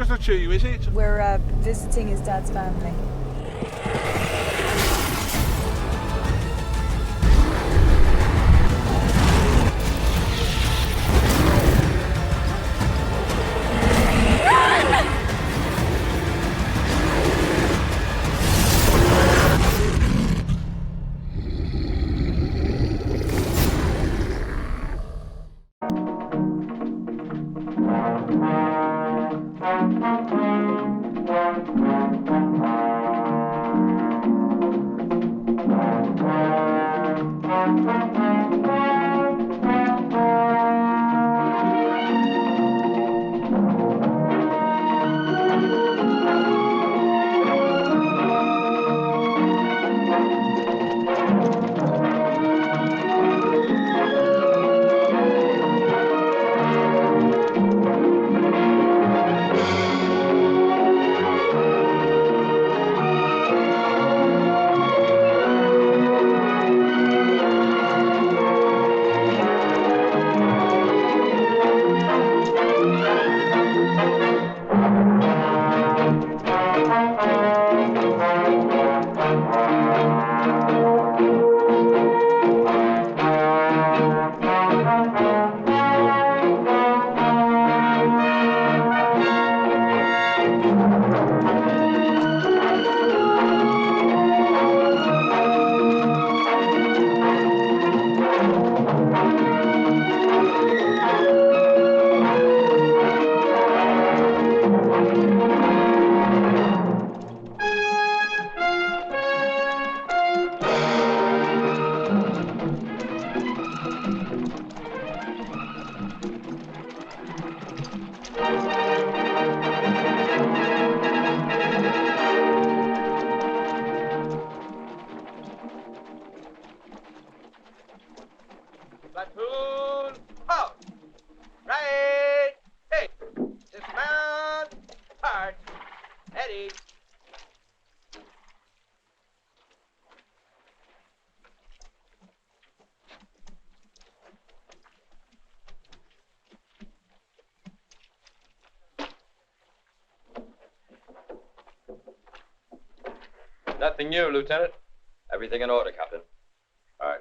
Just a chew, is it? We're visiting his dad's family. Platoon out. Right. Hey. Dismount. Part. Eddie. Nothing new, Lieutenant. Everything in order, Captain. All right.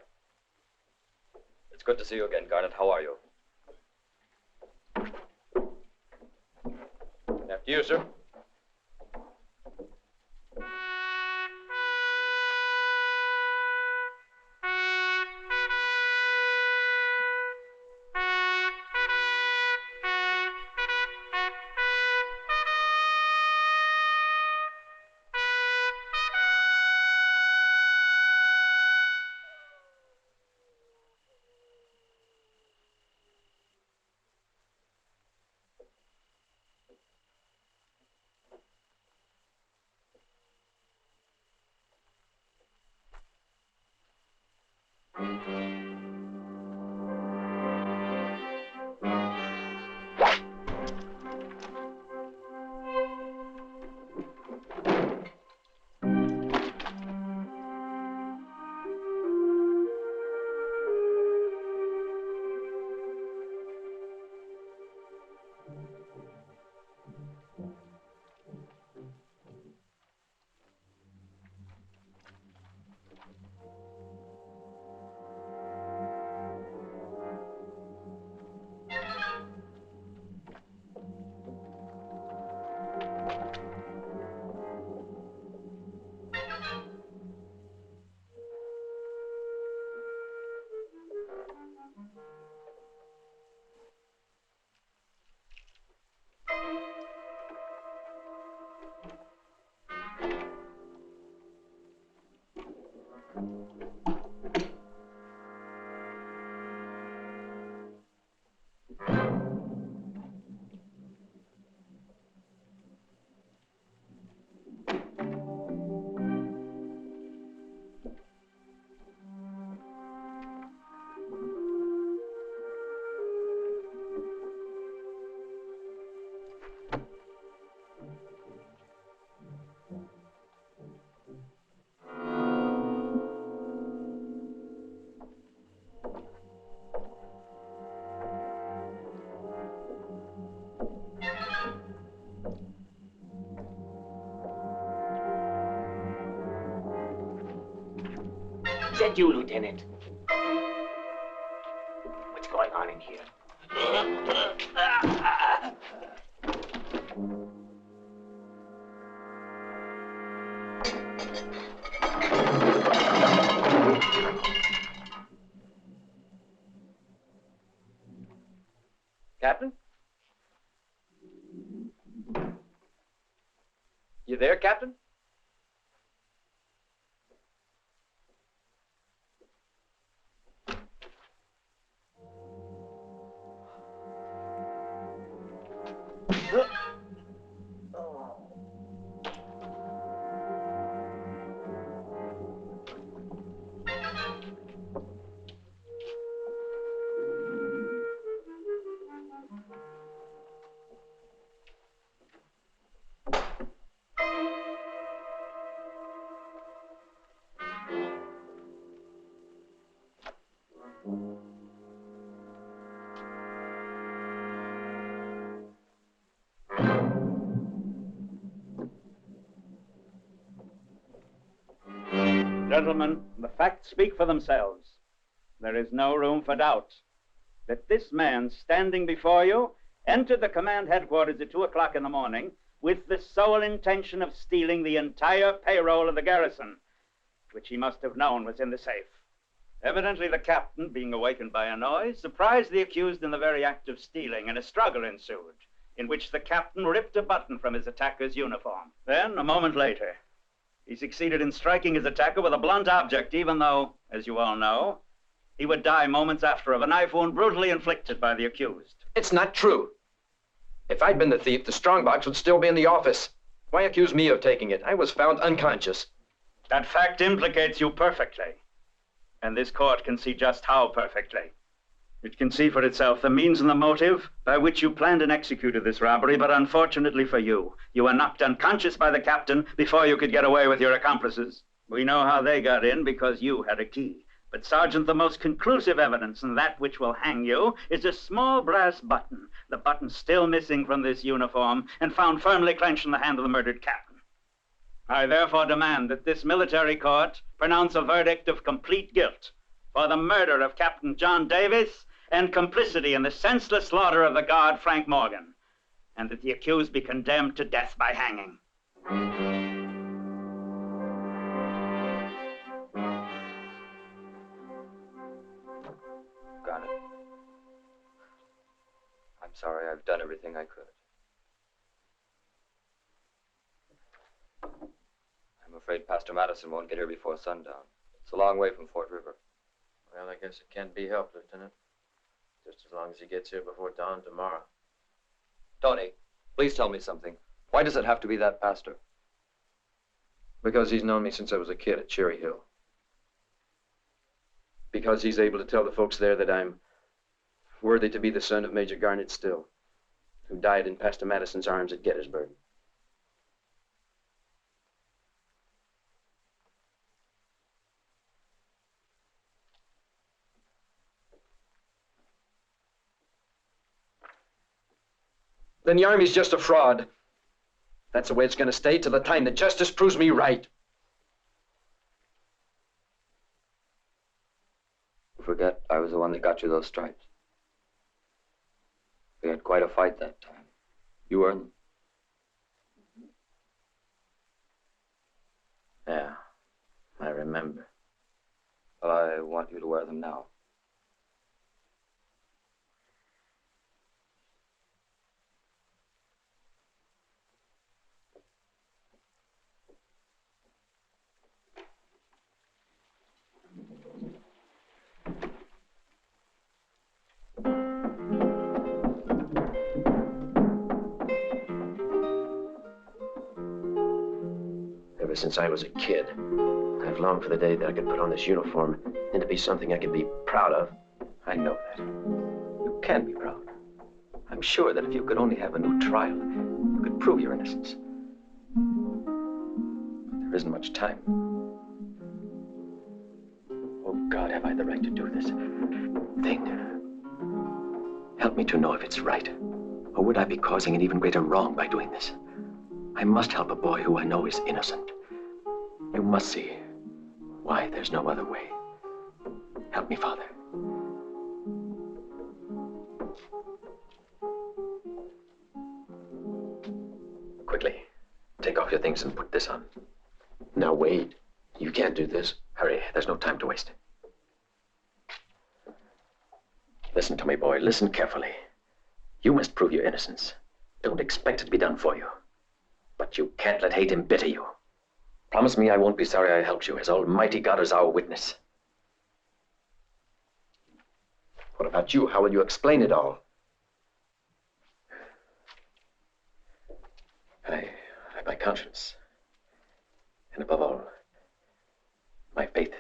It's good to see you again, Garrett. How are you? After you, sir. Is that you, Lieutenant? What's going on in here? Captain? You there, Captain? Gentlemen, the facts speak for themselves. There is no room for doubt that this man standing before you entered the command headquarters at 2 o'clock in the morning with the sole intention of stealing the entire payroll of the garrison, which he must have known was in the safe. Evidently, the captain, being awakened by a noise, surprised the accused in the very act of stealing, and a struggle ensued, in which the captain ripped a button from his attacker's uniform. Then, a moment later, he succeeded in striking his attacker with a blunt object, even though, as you all know, he would die moments after of a knife wound brutally inflicted by the accused. It's not true. If I'd been the thief, the strongbox would still be in the office. Why accuse me of taking it? I was found unconscious. That fact implicates you perfectly, and this court can see just how perfectly. It can see for itself the means and the motive by which you planned and executed this robbery, but unfortunately for you, you were knocked unconscious by the captain before you could get away with your accomplices. We know how they got in because you had a key. But, Sergeant, the most conclusive evidence, and that which will hang you, is a small brass button. The button still missing from this uniform and found firmly clenched in the hand of the murdered captain. I therefore demand that this military court pronounce a verdict of complete guilt for the murder of Captain John Davis and complicity in the senseless slaughter of the guard Frank Morgan, and that the accused be condemned to death by hanging. Garrett, I'm sorry. I've done everything I could. I'm afraid Pastor Madison won't get here before sundown. It's a long way from Fort River. Well, I guess it can't be helped, Lieutenant. Just as long as he gets here before dawn tomorrow. Tony, please tell me something. Why does it have to be that pastor? Because he's known me since I was a kid at Cherry Hill. Because he's able to tell the folks there that I'm worthy to be the son of Major Garrett Still, who died in Pastor Madison's arms at Gettysburg. Then the Army's just a fraud. That's the way it's going to stay till the time that justice proves me right. You forget I was the one that got you those stripes. We had quite a fight that time. You earned them. Yeah, I remember. Well, I want you to wear them now. Ever since I was a kid, I've longed for the day that I could put on this uniform and to be something I could be proud of. I know that. You can be proud. I'm sure that if you could only have a new trial, you could prove your innocence. There isn't much time. Oh, God, have I the right to do this thing? Help me to know if it's right. Or would I be causing an even greater wrong by doing this? I must help a boy who I know is innocent. You must see why there's no other way. Help me, Father. Quickly, take off your things and put this on. Now, Wade, you can't do this. Hurry, there's no time to waste. Listen to me, boy. Listen carefully. You must prove your innocence. Don't expect it to be done for you. But you can't let hate embitter you. Promise me I won't be sorry I helped you, as Almighty God is our witness. What about you? How will you explain it all? I have my conscience. And above all, my faith.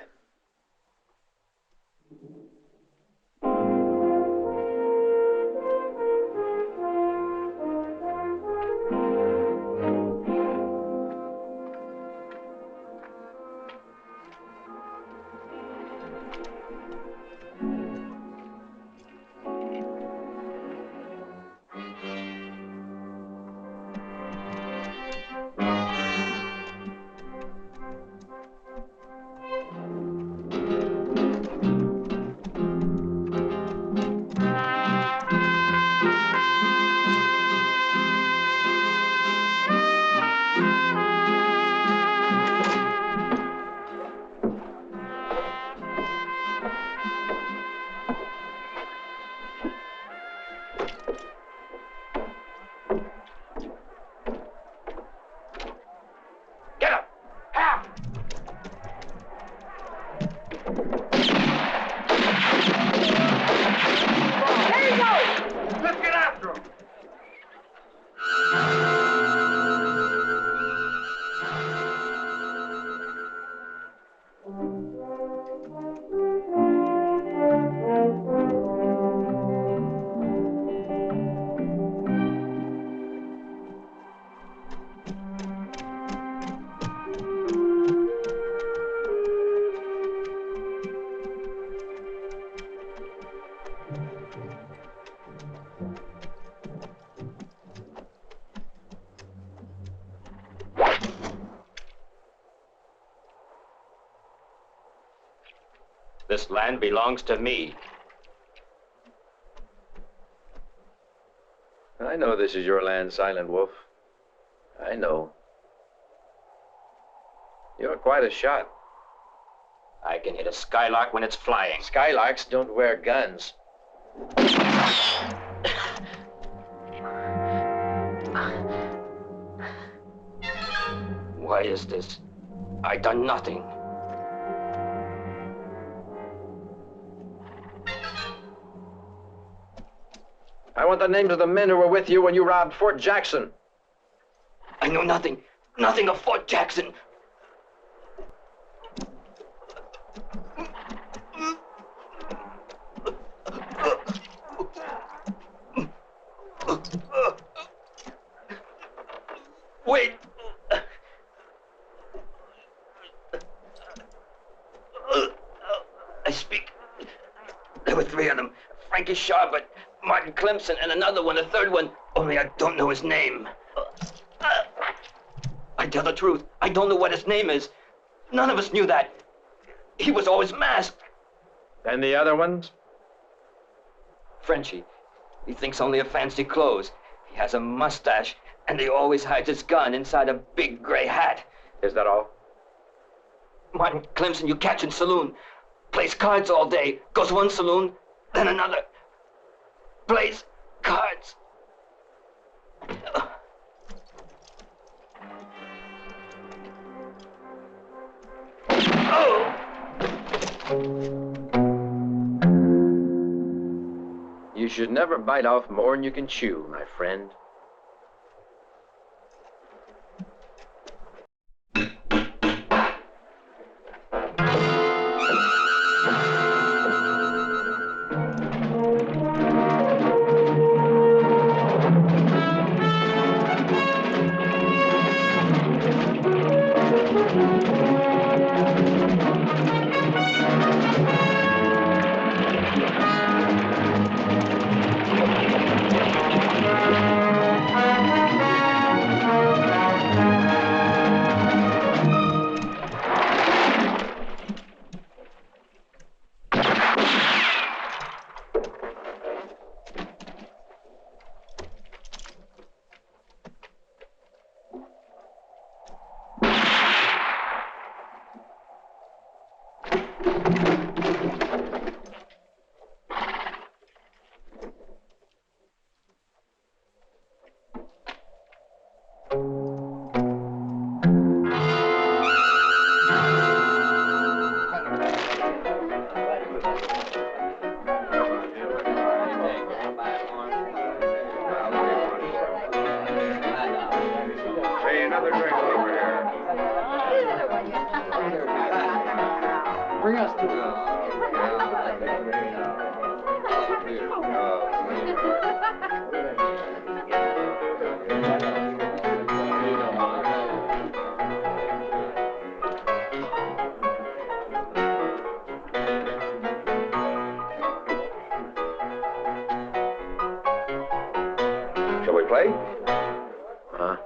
This land belongs to me. I know this is your land, Silent Wolf. I know. You're quite a shot. I can hit a skylark when it's flying. Skylarks don't wear guns. Why is this? I done nothing. I want the names of the men who were with you when you robbed Fort Jackson. I know nothing. Nothing of Fort Jackson. Wait. I speak. There were 3 of them. Frankie Sharp, Martin Clemson, and another one, a third one. Only I don't know his name. I tell the truth. I don't know what his name is. None of us knew that. He was always masked. And the other ones? Frenchie. He thinks only of fancy clothes. He has a mustache, and he always hides his gun inside a big gray hat. Is that all? Martin Clemson you catch in saloon. Plays cards all day. Goes one saloon, then another. Plays cards. Oh! You should never bite off more than you can chew, my friend. another drink over here. Bring us to Shall we play? Huh?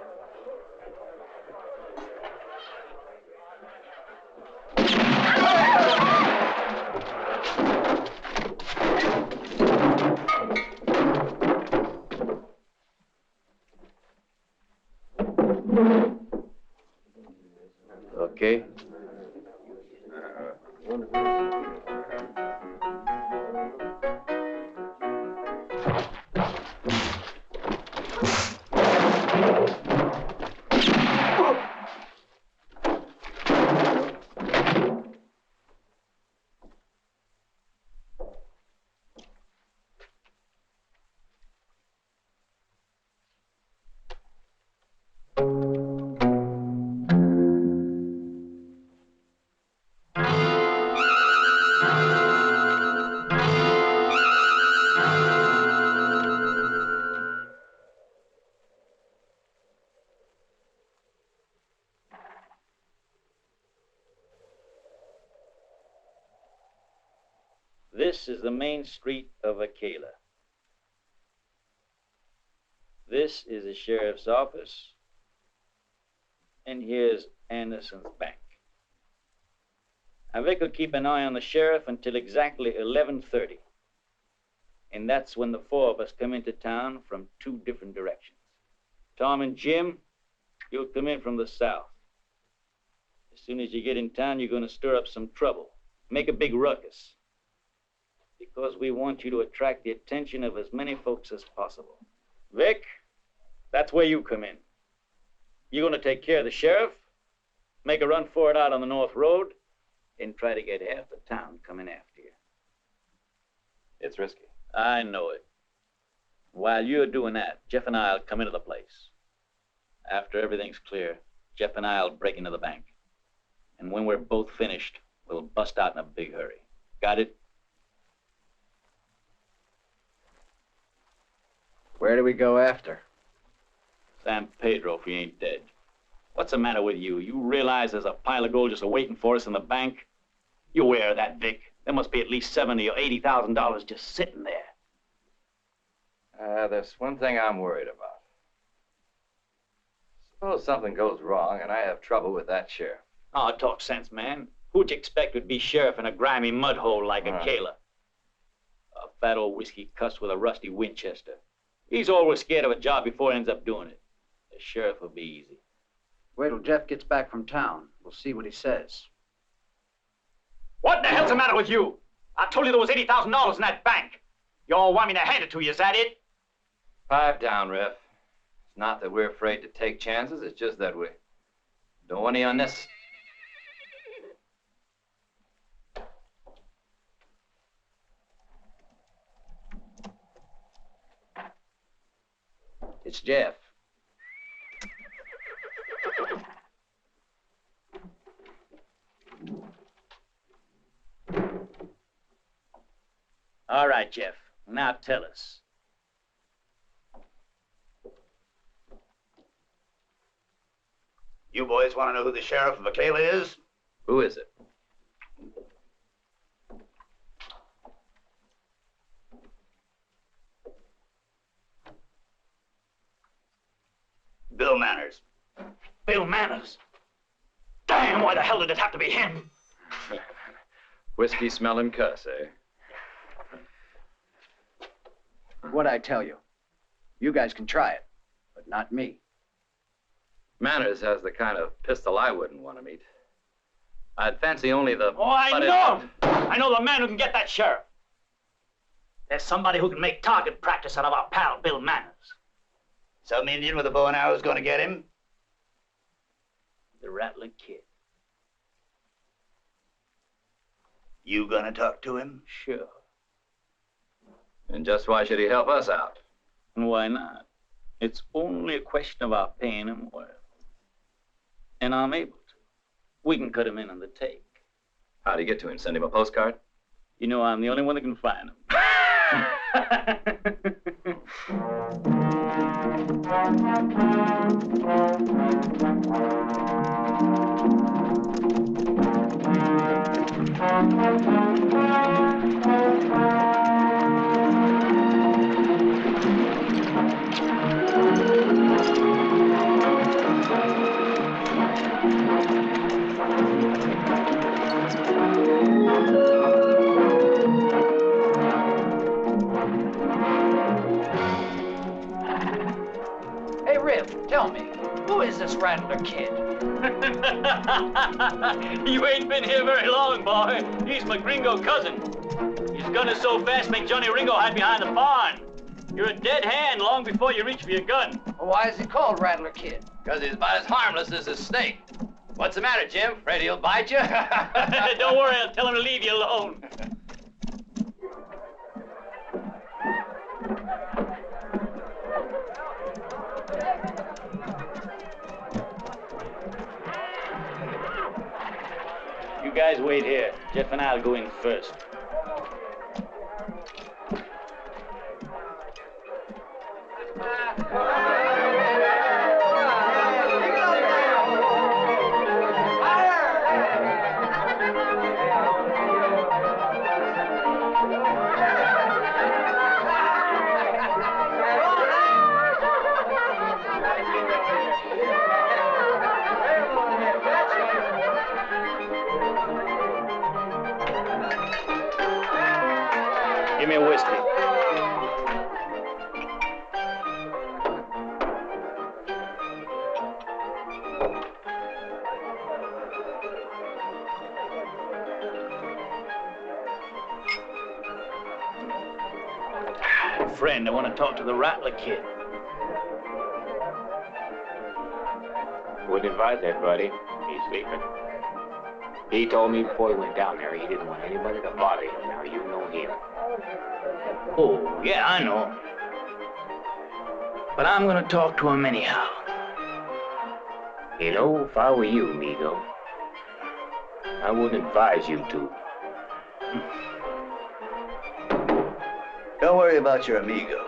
Okay. This is the main street of Aquila. This is the sheriff's office. And here's Anderson's bank. Now, Vic will keep an eye on the sheriff until exactly 11:30. And that's when the four of us come into town from two different directions. Tom and Jim, you'll come in from the south. As soon as you get in town, you're going to stir up some trouble. Make a big ruckus. Because we want you to attract the attention of as many folks as possible. Vic, that's where you come in. You're going to take care of the sheriff, make a run for it out on the North Road, and try to get half the town coming after you. It's risky. I know it. While you're doing that, Jeff and I'll come into the place. After everything's clear, Jeff and I'll break into the bank. And when we're both finished, we'll bust out in a big hurry. Got it? Where do we go after? San Pedro, if he ain't dead. What's the matter with you? You realize there's a pile of gold just waiting for us in the bank? You aware of that, Vic? There must be at least $70,000 or $80,000 just sitting there. There's one thing I'm worried about. Suppose something goes wrong and I have trouble with that sheriff. Oh, talk sense, man. Who'd you expect would be sheriff in a grimy mud hole like Aquila? A fat old whiskey cuss with a rusty Winchester. He's always scared of a job before he ends up doing it. The sheriff will be easy. Wait till Jeff gets back from town. We'll see what he says. What the hell's the matter with you? I told you there was $80,000 in that bank. You all want me to hand it to you, is that it? Pipe down, Ref. It's not that we're afraid to take chances, it's just that we don't want any unnecessary. It's Jeff. All right, Jeff. Now tell us. You boys want to know who the sheriff of Aquila is? Who is it? Bill Manners. Bill Manners? Damn, why the hell did it have to be him? Whiskey smelling cuss, eh? What'd I tell you? You guys can try it, but not me. Manners has the kind of pistol I wouldn't want to meet. I'd fancy only the... Oh, I know him! I know the man who can get that sheriff. There's somebody who can make target practice out of our pal, Bill Manners. Some Indian with a bow and arrow is going to get him? The Rattler Kid. You gonna talk to him? Sure. And just why should he help us out? And why not? It's only a question of our paying him well. And I'm able to. We can cut him in on the take. How do you get to him? Send him a postcard? You know I'm the only one that can find him. Hey, Rip, tell me, who is this Rattler kid? You ain't been here very long, boy. He's my gringo cousin. His gun is so fast, make Johnny Ringo hide behind the barn. You're a dead hand long before you reach for your gun. Why is he called Rattler Kid? Because he's about as harmless as a snake. What's the matter, Jim? Afraid he'll bite you? Don't worry, I'll tell him to leave you alone. You guys wait here. Jeff and I'll go in first. Give me a whiskey. Friend, I want to talk to the Rattler kid. Wouldn't advise that, buddy. He's sleeping. He told me before he went down there he didn't want anybody to bother him. Now you know him. Oh, yeah, I know. But I'm gonna talk to him anyhow. You know, if I were you, amigo, I wouldn't advise you to. Don't worry about your amigo.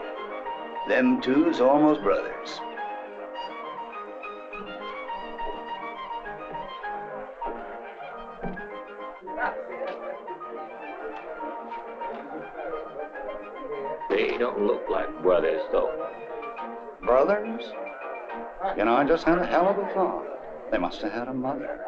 Them two's almost brothers. They don't look like brothers, though. Brothers? You know, I just had a hell of a thought. They must have had a mother.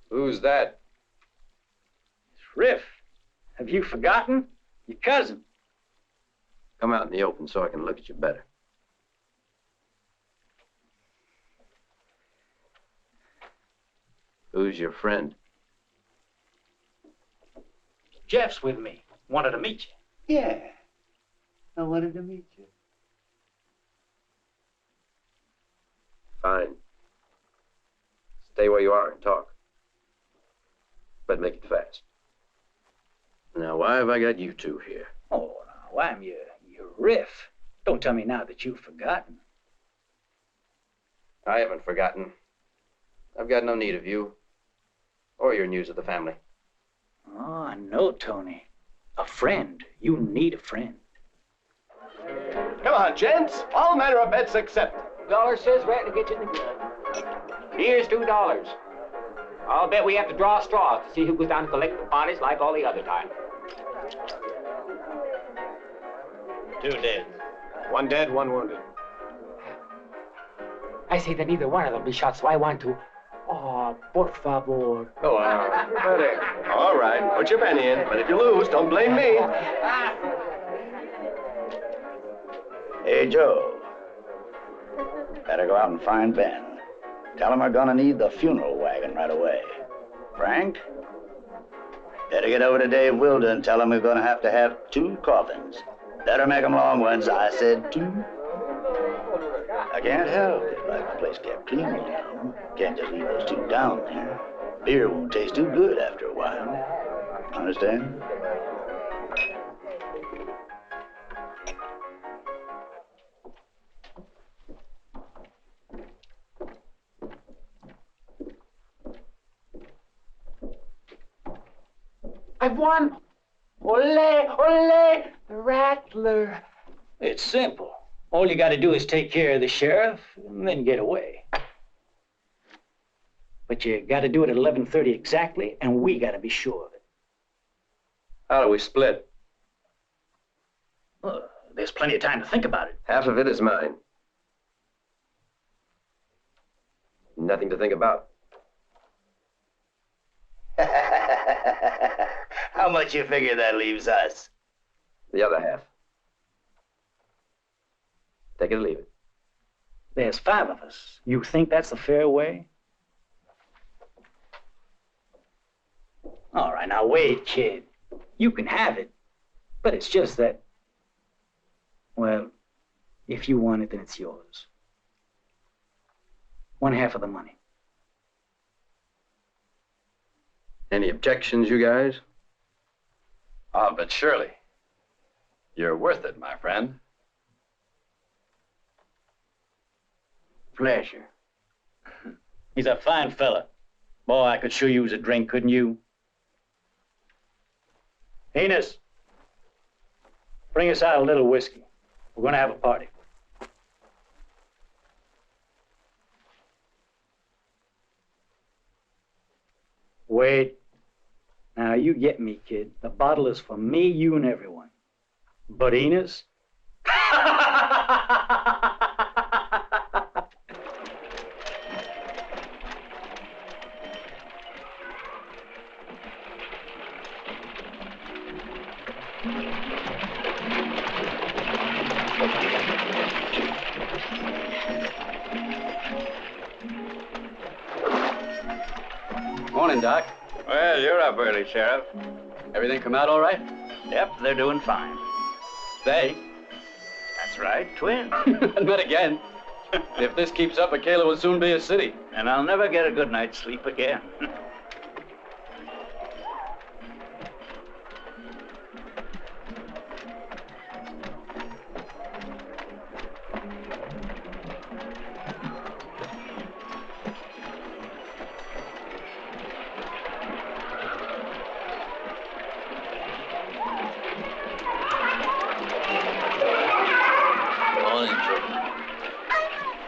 Who's that? It's Riff. Have you forgotten? Your cousin. Come out in the open so I can look at you better. Who's your friend? Jeff's with me. Wanted to meet you. Yeah. I wanted to meet you. Fine. Stay where you are and talk. But make it fast. Now, why have I got you two here? Oh, now, I'm your riff. Don't tell me now that you've forgotten. I haven't forgotten. I've got no need of you. Or your news of the family. Oh, I know, Tony. A friend. You need a friend. Come on, gents. All manner of bets accepted. Dollar says right to get you in the good. Here's $2. I'll bet we have to draw straws to see who goes down to collect the bodies like all the other time. 2 dead. 1 dead, 1 wounded. I say that neither one of them be shot, so I want to. Oh, por favor. Go on, buddy. All right, put your penny in, but if you lose, don't blame me. Hey, Joe. Better go out and find Ben. Tell him we're gonna need the funeral wagon right away. Frank? Better get over to Dave Wilder and tell him we're gonna have to have 2 coffins. Better make them long ones. I said 2. I can't help it. Like the place kept clean, you know. Can't just leave those 2 down there. Beer won't taste too good after a while. Understand? I've won! Ole, ole, the Rattler. It's simple. All you got to do is take care of the sheriff and then get away. But you got to do it at 11:30 exactly, and we got to be sure of it. How do we split? Well, there's plenty of time to think about it. Half of it is mine. Nothing to think about. How much you figure that leaves us? The other half. Take it or leave it. There's 5 of us. You think that's a fair way? All right, now wait, kid. You can have it, but it's just that, well, if you want it, then it's yours. 1/2 of the money. Any objections, you guys? Ah, but surely. You're worth it, my friend. Pleasure. He's a fine fella. Boy, I could sure use a drink, couldn't you? Enos, bring us out a little whiskey. We're gonna have a party. Wait. Now, you get me, kid. The bottle is for me, you, and everyone. But Enos? Morning, Doc. Well, you're up early, Sheriff. Everything come out all right? Yep, they're doing fine. They? That's right, twins. Not again. If this keeps up, Akela will soon be a city. And I'll never get a good night's sleep again. Morning, children.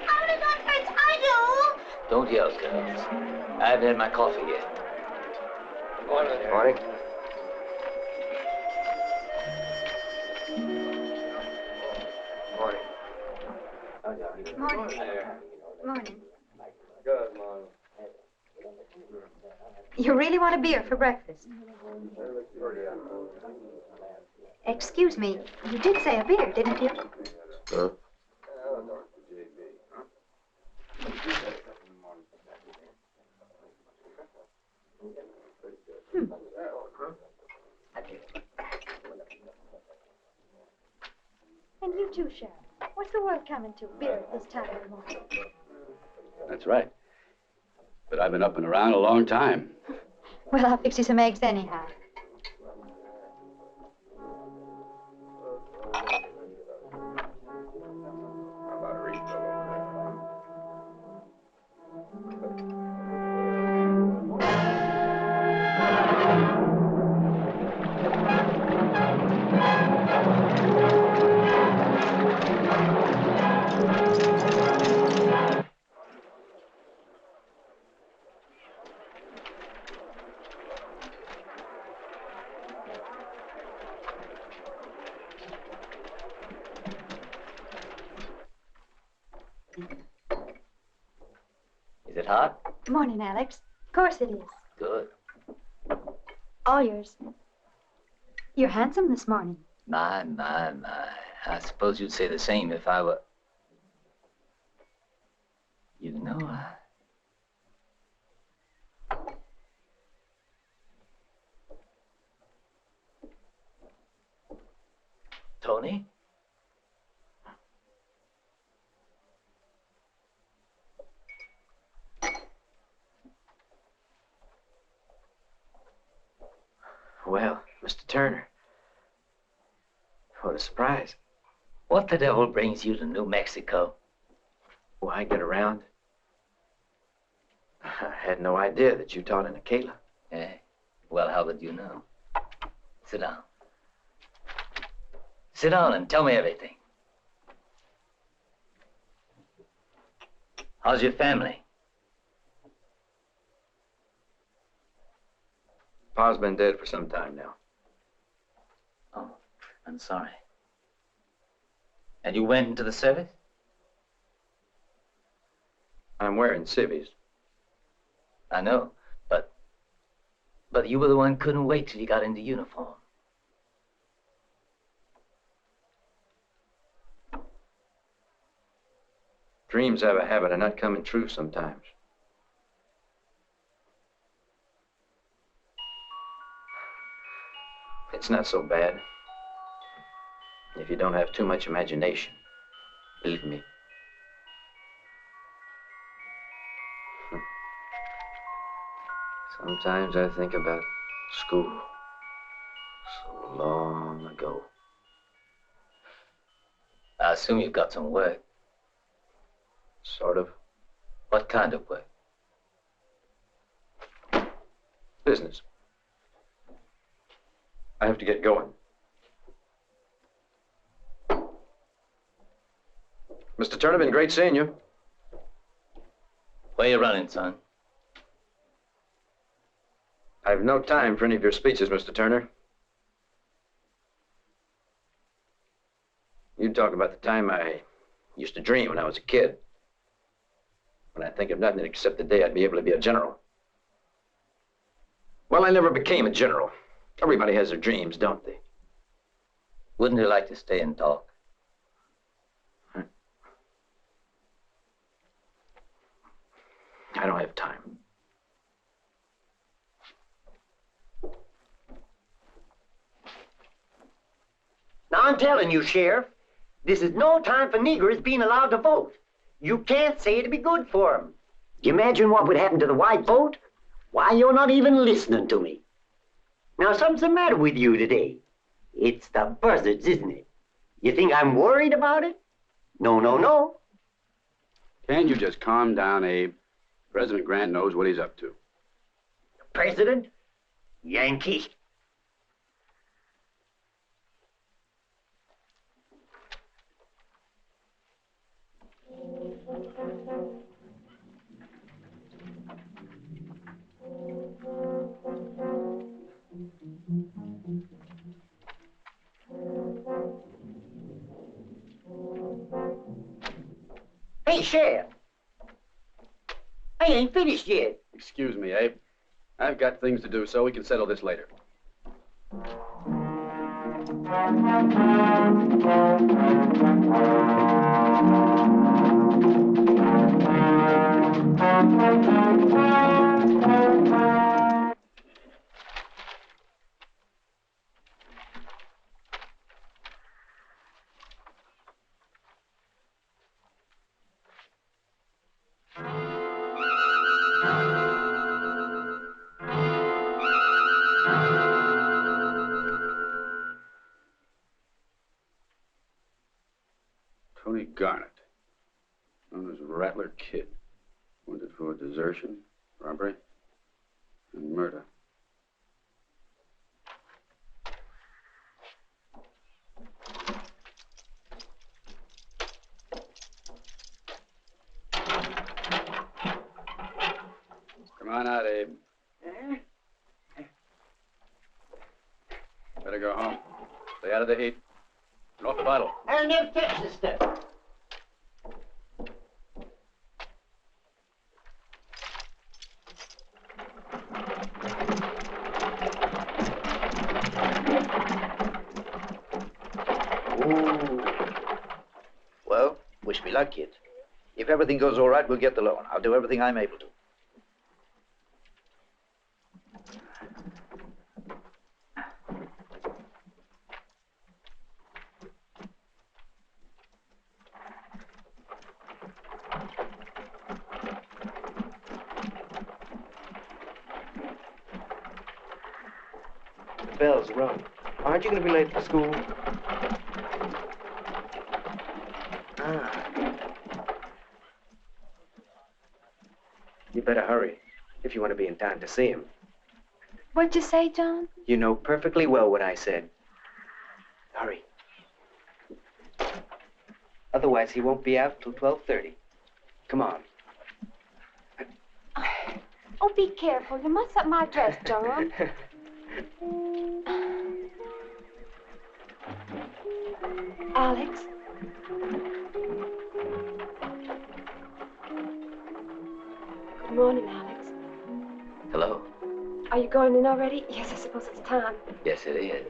How did on earth I do? Don't yell, girls. I haven't had my coffee yet. Morning. Morning. Morning. Morning. Morning. Good morning. You really want a beer for breakfast? Excuse me, you did say a beer, didn't you? Huh? you too, Sheriff. What's the world coming to? Beer at this time of the morning. That's right. But I've been up and around a long time. Well, I'll fix you some eggs anyhow. Is it hot? Morning, Alex. Of course it is. Good. All yours. You're handsome this morning. My. I suppose you'd say the same if I were... You know, Tony? Well, Mr. Turner. What a surprise. What the devil brings you to New Mexico? Why get around? I had no idea that you taught in Acala. Eh? Well, how would you know? Sit down. Sit down and tell me everything. How's your family? Pa's been dead for some time now. Oh, I'm sorry. And you went into the service? I'm wearing civvies. I know, but you were the one who couldn't wait till you got into uniform. Dreams have a habit of not coming true sometimes. It's not so bad. If you don't have too much imagination, believe me. Sometimes I think about school. So long ago. I assume you've got some work. Sort of. What kind of work? Business. I have to get going. Mr. Turner, been great seeing you. Where you running, son? I've no time for any of your speeches, Mr. Turner. You talk about the time I used to dream when I was a kid. When I think of nothing except the day I'd be able to be a general. Well, I never became a general. Everybody has their dreams, don't they? Wouldn't you like to stay and talk? I don't have time. Now, I'm telling you, Sheriff, this is no time for niggers being allowed to vote. You can't say it'd be good for them. Do you imagine what would happen to the white vote? Why, you're not even listening to me. Now, something's the matter with you today. It's the buzzards, isn't it? You think I'm worried about it? No. Can't you just calm down, Abe? President Grant knows what he's up to. President? Yankee. Hey, Sheriff. I ain't finished yet. Excuse me, Abe. I've got things to do, so we can settle this later. Henry Garrett, known as Rattler Kid. Wanted for desertion, robbery, and murder. Come on out, Abe. Better go home. Stay out of the heat. And off the bottle. I'll never touch this stuff. Well, wish me luck, kid. If everything goes all right, we'll get the loan. I'll do everything I'm able to. The bell's rung. Aren't you going to be late for school? You better hurry if you want to be in time to see him. What'd you say, John? You know perfectly well what I said. Hurry. Otherwise, he won't be out till 12:30. Come on. Oh, be careful. You messed up my dress, John. Alex? Good morning, Alex. Hello. Are you going in already? Yes, I suppose it's time. Yes, it is.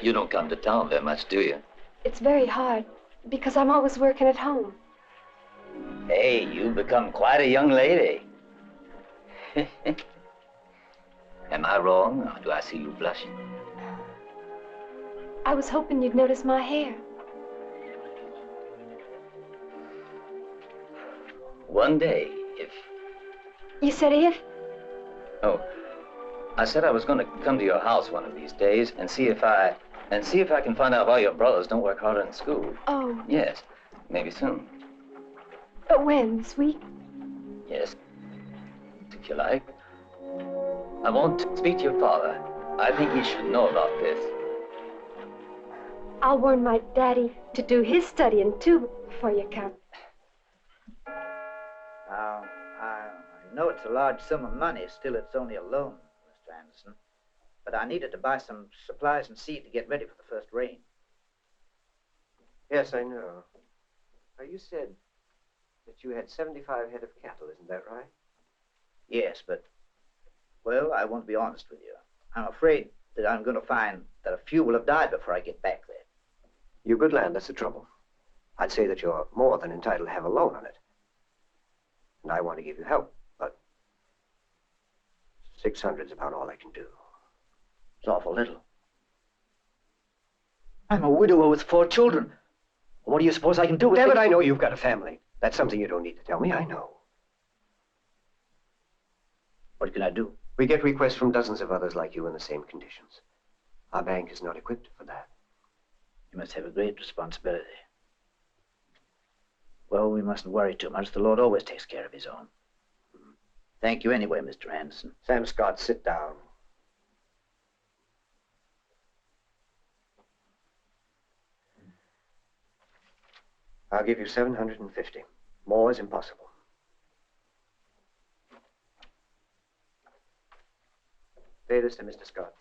You don't come to town very much, do you? It's very hard, because I'm always working at home. Hey, you've become quite a young lady. Am I wrong, or do I see you blushing? I was hoping you'd notice my hair. One day, if... You said if? Oh, I said I was going to come to your house one of these days and see if I can find out why your brothers don't work harder in school. Oh. Yes, maybe soon. But when? This week? Yes, if you like. I won't speak to your father. I think he should know about this. I'll warn my daddy to do his studying, too, before you come. Now, I know it's a large sum of money. Still, it's only a loan, Mr. Anderson. But I needed to buy some supplies and seed to get ready for the first rain. Yes, I know. Now, you said that you had 75 head of cattle, isn't that right? Yes, but, well, I want to be honest with you. I'm afraid that I'm going to find that a few will have died before I get back there. Your good land, that's the trouble. I'd say that you're more than entitled to have a loan on it. And I want to give you help, but 600's about all I can do. It's awful little. I'm a widower with 4 children. What do you suppose I can do with it? Damn it, I know you've got a family. That's something you don't need to tell me, I know. What can I do? We get requests from dozens of others like you in the same conditions. Our bank is not equipped for that. You must have a great responsibility. Well, we mustn't worry too much. The Lord always takes care of his own. Thank you anyway, Mr. Anderson. Sam Scott, sit down. I'll give you 750. More is impossible. Pay this to Mr. Scott.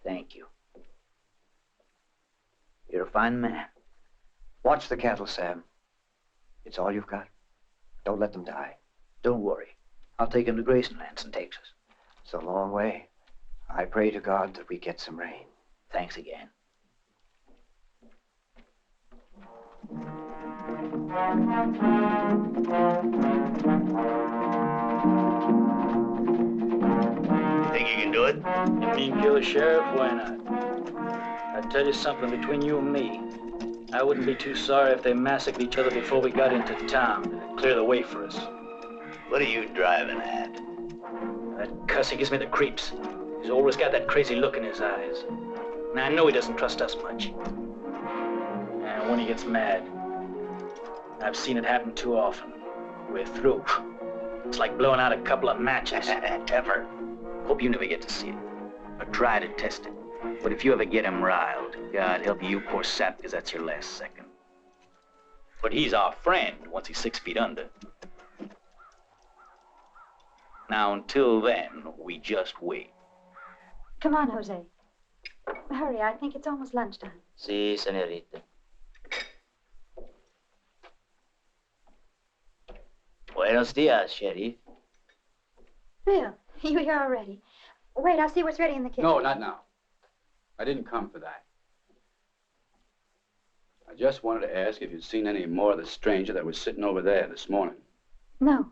Thank you. You're a fine man. Watch the cattle, Sam. It's all you've got. Don't let them die. Don't worry. I'll take him to Graceland's in Texas. It's a long way. I pray to God that we get some rain. Thanks again. Think you can do it? You mean kill a sheriff? Why not? I tell you something, between you and me, I wouldn't be too sorry if they massacred each other before we got into town and clear the way for us. What are you driving at? That cuss, he gives me the creeps. He's always got that crazy look in his eyes. And I know he doesn't trust us much. And when he gets mad, I've seen it happen too often. We're through. It's like blowing out a couple of matches. Ever. Hope you never get to see it. Or try to test it. But if you ever get him riled, God help you, poor sap, because that's your last second. But he's our friend once he's 6 feet under. Now, until then, we just wait. Come on, Jose. Hurry, I think it's almost lunchtime. Si, senorita. Buenos dias, Sheriff. Bill, you here already. Wait, I'll see what's ready in the kitchen. No, not now. I didn't come for that. I just wanted to ask if you'd seen any more of the stranger that was sitting over there this morning. No.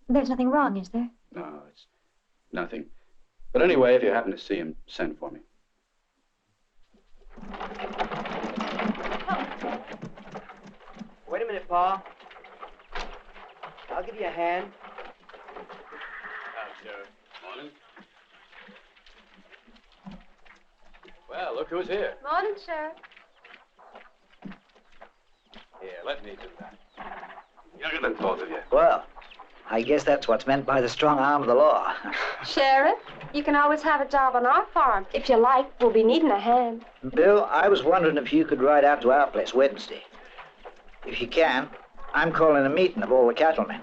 There's nothing wrong, is there? No, it's nothing. But anyway, if you happen to see him, send for me. Wait a minute, Pa. I'll give you a hand. Sheriff. Morning. Well, look who's here. Morning, Sheriff. Here, let me do that. Younger than both of you. Well, I guess that's what's meant by the strong arm of the law. Sheriff, you can always have a job on our farm. If you like, we'll be needing a hand. Bill, I was wondering if you could ride out to our place Wednesday. If you can, I'm calling a meeting of all the cattlemen.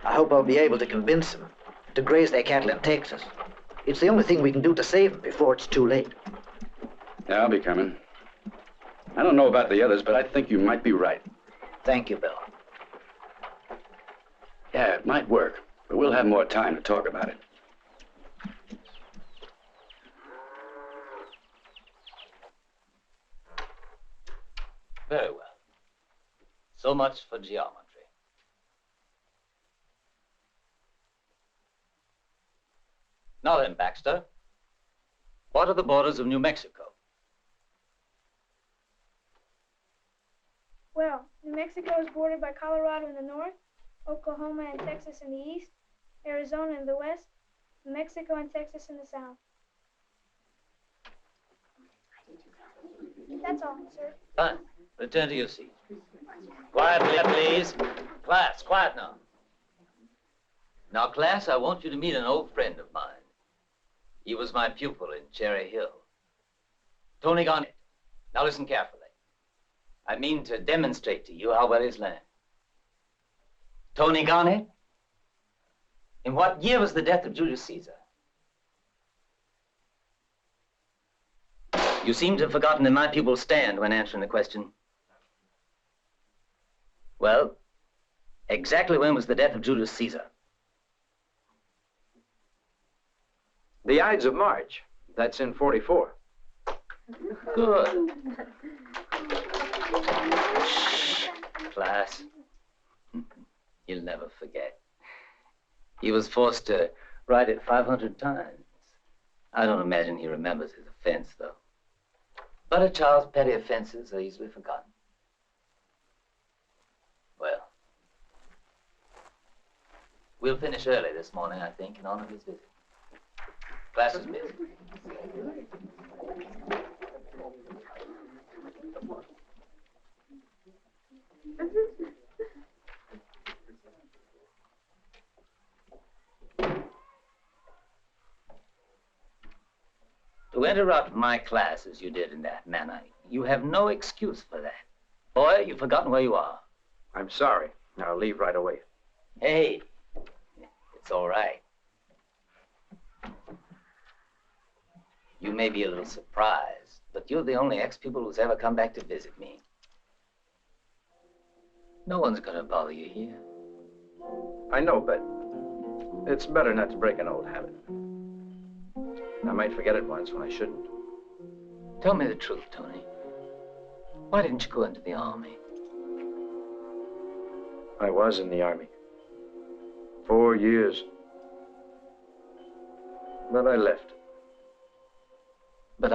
I hope I'll be able to convince them to graze their cattle in Texas. It's the only thing we can do to save them before it's too late. Yeah, I'll be coming. I don't know about the others, but I think you might be right. Thank you, Bill. Yeah, it might work, but we'll have more time to talk about it. Very well. So much for geometry. Now then, Baxter, what are the borders of New Mexico? Well, New Mexico is bordered by Colorado in the north, Oklahoma and Texas in the east, Arizona in the west, Mexico and Texas in the south. That's all, sir. Fine. Return to your seat. Quietly, please. Class, quiet now. Now, class, I want you to meet an old friend of mine. He was my pupil in Cherry Hill. Tony Garrett. Now listen carefully. I mean to demonstrate to you how well he's learned. Tony Garrett? In what year was the death of Julius Caesar? You seem to have forgotten that my pupils stand when answering the question. Well, exactly when was the death of Julius Caesar? The Ides of March. That's in 44. Good. Shh, class. You'll never forget. He was forced to write it 500 times. I don't imagine he remembers his offense, though. But a child's petty offenses are easily forgotten. Well, we'll finish early this morning, I think, in honor of his visit. Class is busy. To interrupt my class as you did in that manner, you have no excuse for that. Boy, you've forgotten where you are. I'm sorry. I'll leave right away. Hey, it's all right. You may be a little surprised, but you're the only ex-pupil who's ever come back to visit me. No one's gonna bother you here. I know, but it's better not to break an old habit. I might forget it once when I shouldn't. Tell me the truth, Tony. Why didn't you go into the army? I was in the Army. 4 years. But I left. But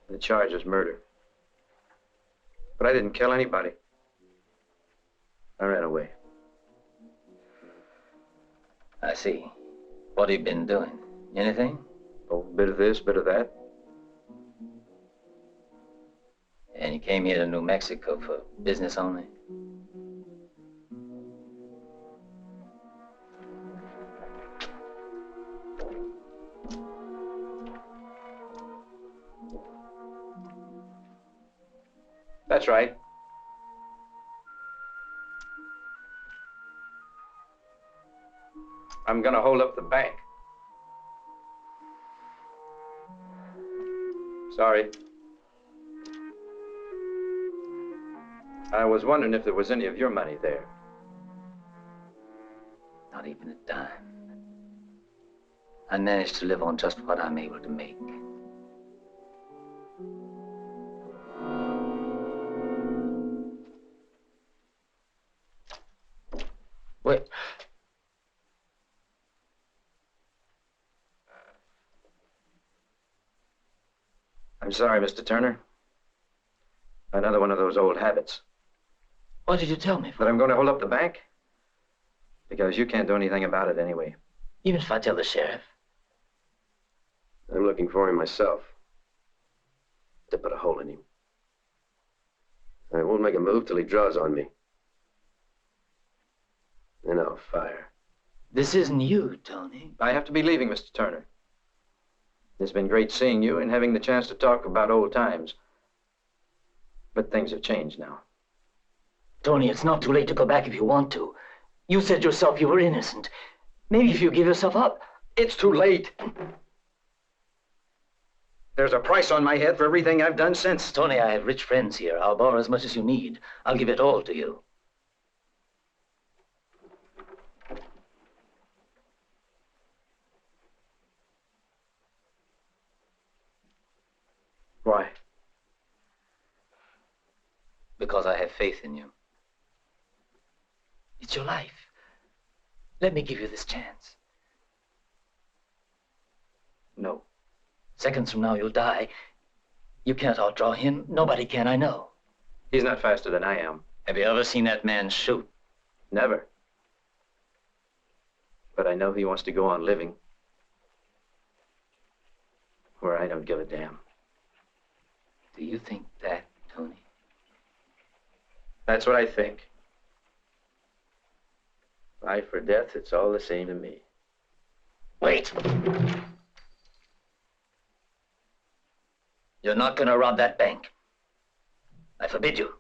The charge is murder. But I didn't kill anybody. I ran away. I see. What have you been doing? Anything? Oh, bit of this, bit of that. And you came here to New Mexico for business only? That's right. I'm gonna hold up the bank. Sorry. I was wondering if there was any of your money there. Not even a dime. I managed to live on just what I'm able to make. Wait. I'm sorry, Mr. Turner. Another one of those old habits. What did you tell me? That I'm going to hold up the bank? Because you can't do anything about it anyway. Even if I tell the sheriff? I'm looking for him myself. To put a hole in him. I won't make a move till he draws on me. Then I'll fire. This isn't you, Tony. I have to be leaving, Mr. Turner. It's been great seeing you and having the chance to talk about old times. But things have changed now. Tony, it's not too late to go back if you want to. You said yourself you were innocent. Maybe if you give yourself up. It's too late. There's a price on my head for everything I've done since. Tony, I have rich friends here. I'll borrow as much as you need. I'll give it all to you. Why? Because I have faith in you. It's your life. Let me give you this chance. No. Seconds from now, you'll die. You can't outdraw him. Nobody can, I know. He's not faster than I am. Have you ever seen that man shoot? Never. But I know he wants to go on living. Where I don't give a damn. Do you think that, Tony? That's what I think. Life or death, it's all the same to me. Wait! You're not gonna rob that bank. I forbid you.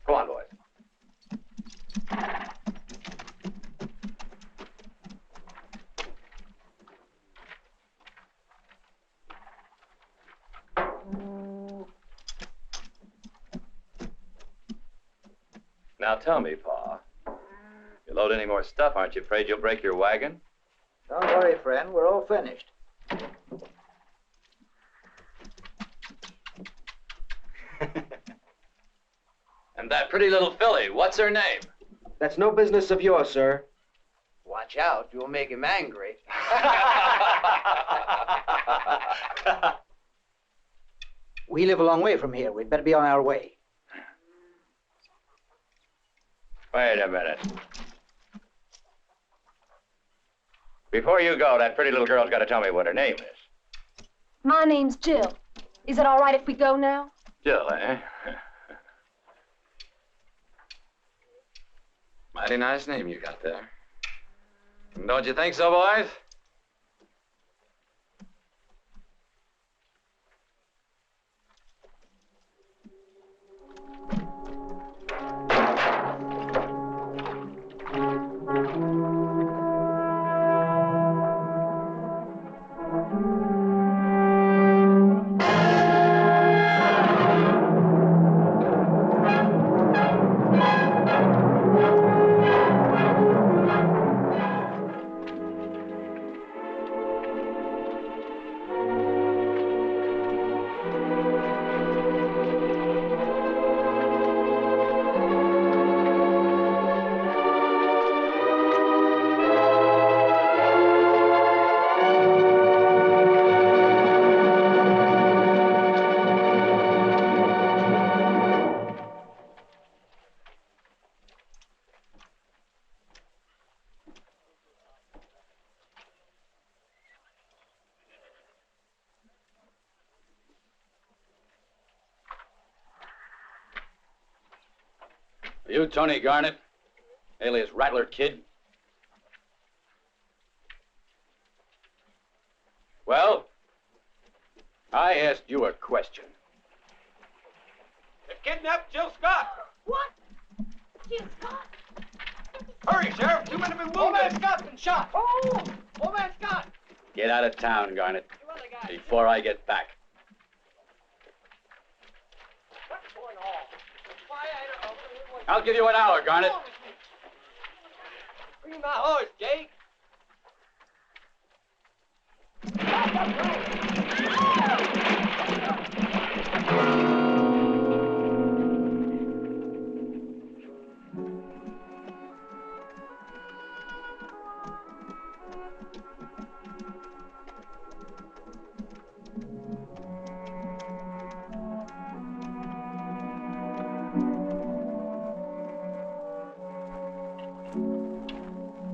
Go on, boys. Now tell me, Pa. You load any more stuff, aren't you afraid you'll break your wagon? Don't worry, friend. We're all finished. And that pretty little filly, what's her name? That's no business of yours, sir. Watch out, you'll make him angry. We live a long way from here. We'd better be on our way. Wait a minute. Before you go, that pretty little girl's got to tell me what her name is. My name's Jill. Is it all right if we go now? Jill, eh? Mighty nice name you got there. Don't you think so, boys? You Tony Garrett, alias Rattler Kid? Well, I asked you a question. They've kidnapped Jill Scott. What? Jill Scott? Hurry, Sheriff. 2 men have been wounded. Old man Scott's been shot. Oh! Old man Scott! Get out of town, Garnet, before I get back. What's going on? Why, I don't know. I'll give you an hour, Garnet. Bring my horse, Jake.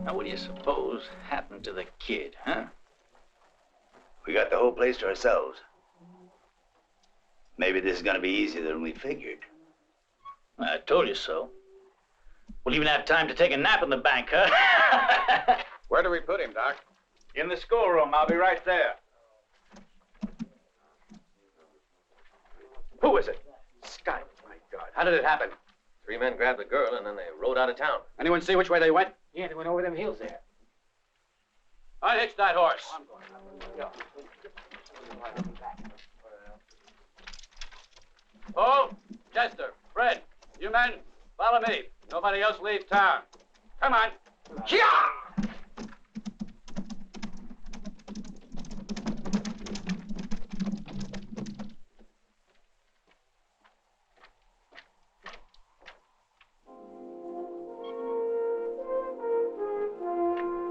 Now, what do you suppose happened to the kid, huh? We got the whole place to ourselves. Maybe this is gonna be easier than we figured. I told you so. We'll even have time to take a nap in the bank, huh? Where do we put him, Doc? In the schoolroom. I'll be right there. Who is it? Scott. My God. How did it happen? 3 men grabbed a girl and then they rode out of town. Anyone see which way they went? Yeah, they went over them hills there. Unhitch that horse. Oh, Chester, Fred, you men, follow me. Nobody else leave town. Come on. Yeah!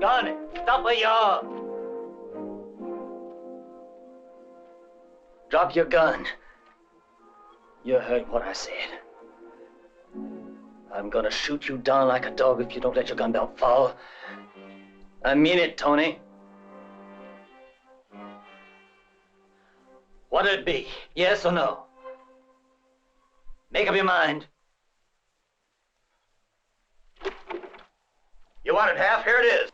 Garnet, stop where you are. Drop your gun. You heard what I said. I'm gonna shoot you down like a dog if you don't let your gun belt fall. I mean it, Tony. What'd it be? Yes or no? Make up your mind. You want it half? Here it is.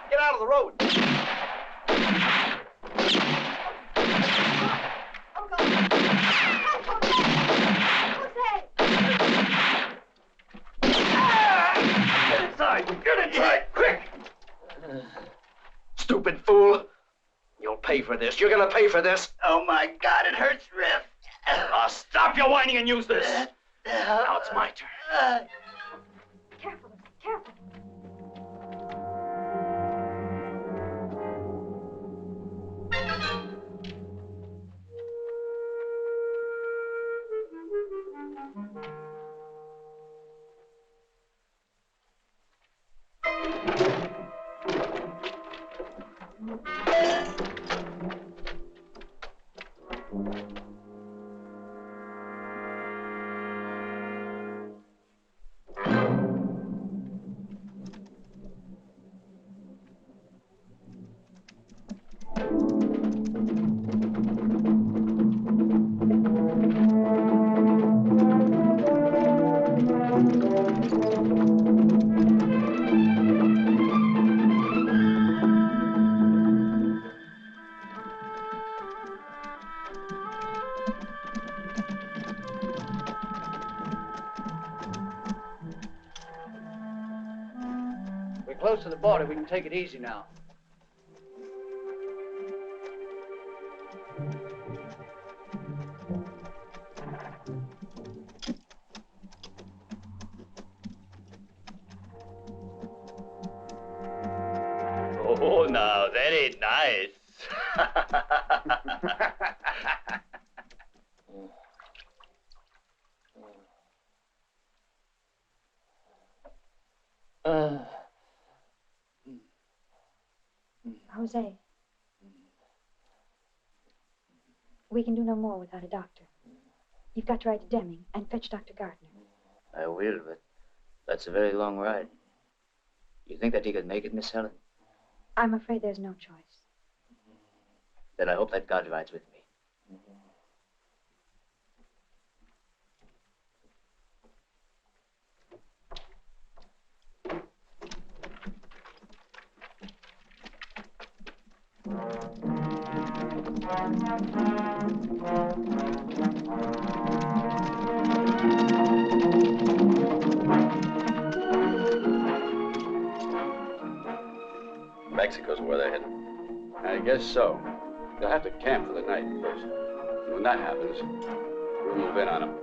Get out of the road. Get inside! Get inside! Quick! Stupid fool! You'll pay for this. You're gonna pay for this. Oh my God! It hurts, Riff. I'll stop your whining and use this. Now it's my turn. Careful, careful. We're close to the border. We can take it easy now. Oh, now, that ain't nice. Jose, we can do no more without a doctor. You've got to ride to Deming and fetch Dr. Gardner. I will, but that's a very long ride. You think that he could make it, Miss Helen? I'm afraid there's no choice. Then I hope that God rides with me. Mexico's where they're heading. I guess so. They'll have to camp for the night first. And when that happens, we'll move in on them.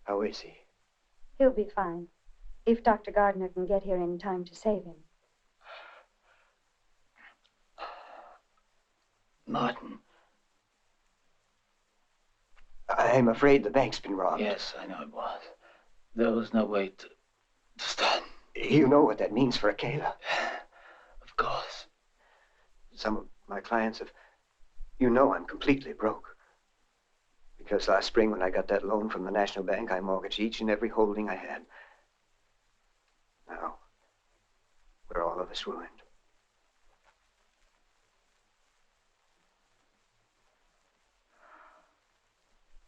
How is he? He'll be fine, if Dr. Gardner can get here in time to save him. Martin. I'm afraid the bank's been robbed. Yes, I know it was. There was no way to stop. You know what that means for a Kayla. Of course. Some of my clients have... You know I'm completely broke. Because last spring when I got that loan from the National Bank, I mortgaged each and every holding I had. Now, we're all of us ruined.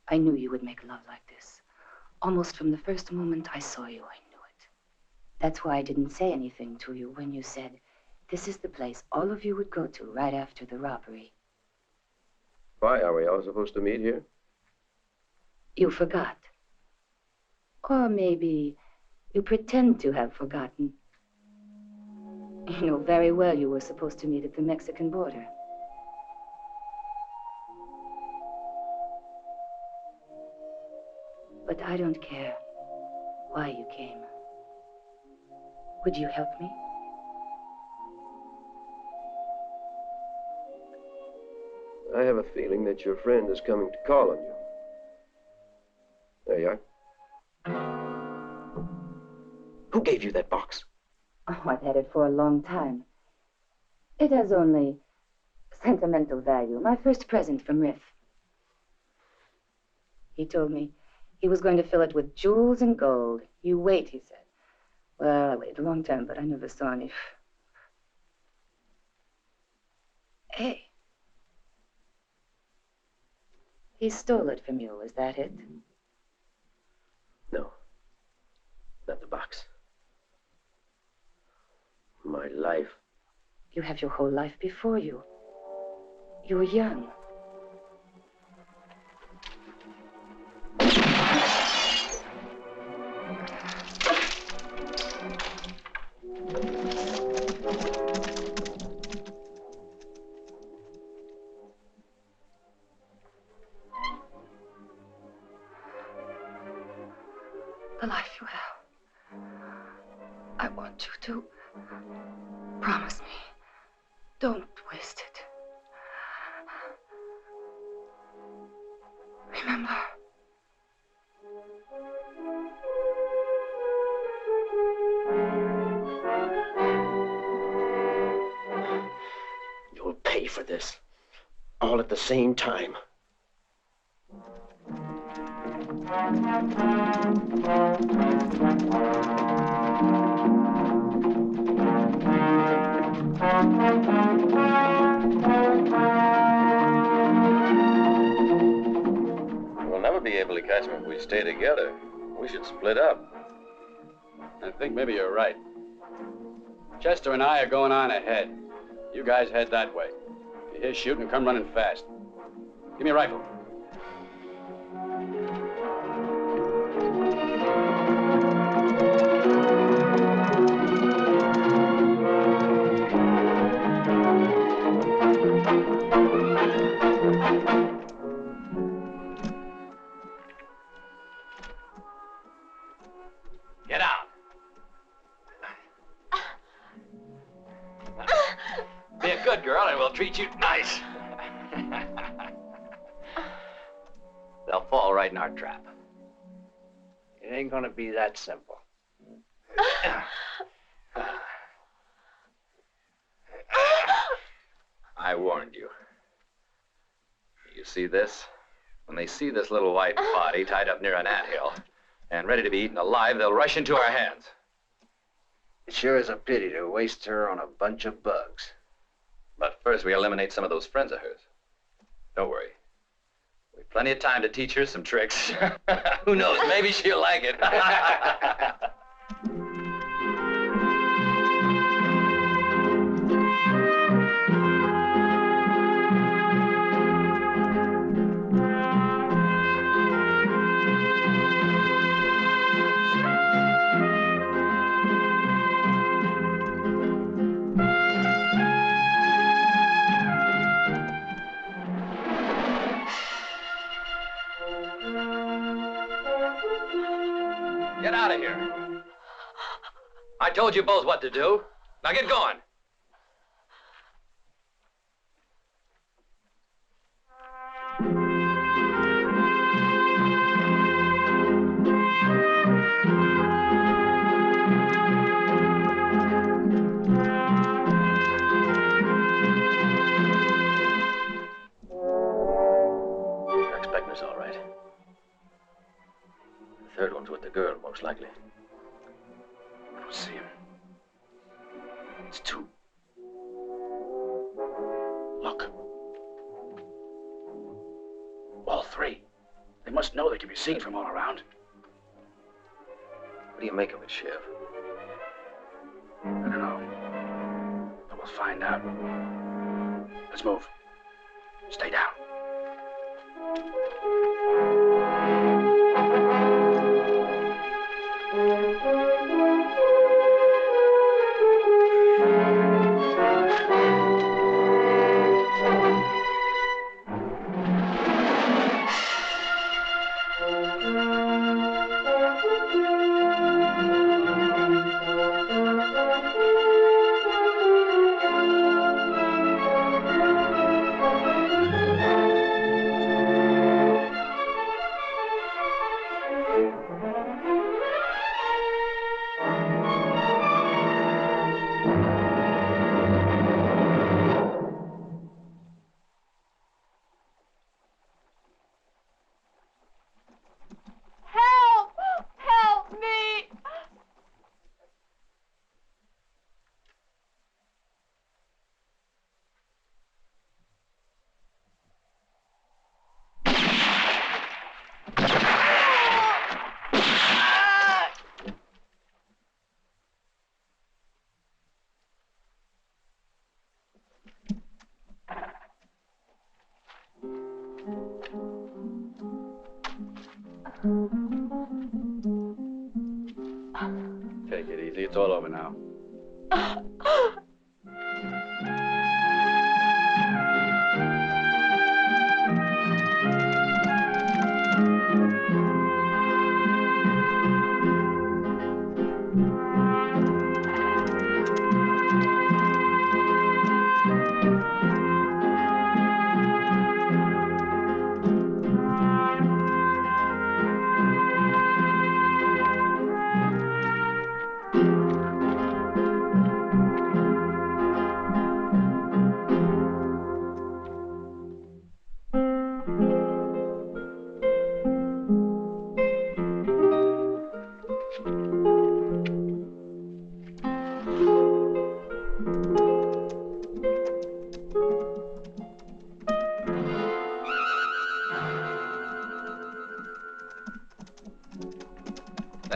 I knew you would make love like this. Almost from the first moment I saw you, I knew it. That's why I didn't say anything to you when you said, this is the place all of you would go to right after the robbery. Why are we all supposed to meet here? You forgot. Or maybe you pretend to have forgotten. You know very well you were supposed to meet at the Mexican border. But I don't care why you came. Would you help me? I have a feeling that your friend is coming to call on you. There you are. Who gave you that box? Oh, I've had it for a long time. It has only sentimental value. My first present from Riff. He told me he was going to fill it with jewels and gold. You wait, he said. Well, I waited a long time, but I never saw any. Hey. He stole it from you, is that it? No. Not the box. My life. You have your whole life before you. You're young. The life you have. I want you to promise me. Don't waste it. Remember. You'll pay for this. All at the same time. We'll never be able to catch him if we stay together. We should split up. I think maybe you're right. Chester and I are going on ahead. You guys head that way. If you hear shooting, come running fast. Give me a rifle. Get out. Be a good girl and we'll treat you nice. They'll fall right in our trap. It ain't gonna be that simple. I warned you. You see this? When they see this little white body tied up near an anthill and ready to be eaten alive, they'll rush into our hands. It sure is a pity to waste her on a bunch of bugs. But first we eliminate some of those friends of hers. Don't worry. We've plenty of time to teach her some tricks. Who knows, maybe she'll like it. Get out of here. I told you both what to do. Now get going. They're expecting us, all right. The third one's with the girl, most likely. I don't see him. It's two. Look. All three. They must know they can be seen from all around. What do you make of it, Sheriff? I don't know. But we'll find out. Let's move. Stay down. Take it easy. It's all over now.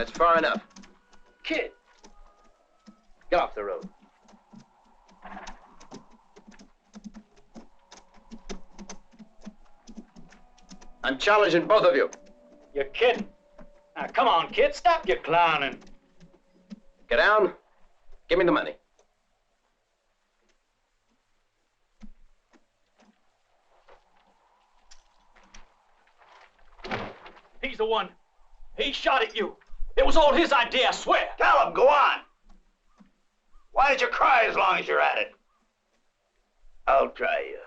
That's far enough. Kid, get off the road. I'm challenging both of you. You're kidding. Now, come on, kid, stop your clowning. Get down. Give me the money. He's the one. He shot at you. It was all his idea, I swear. Tell him, go on. Why don't you cry as long as you're at it? I'll try you.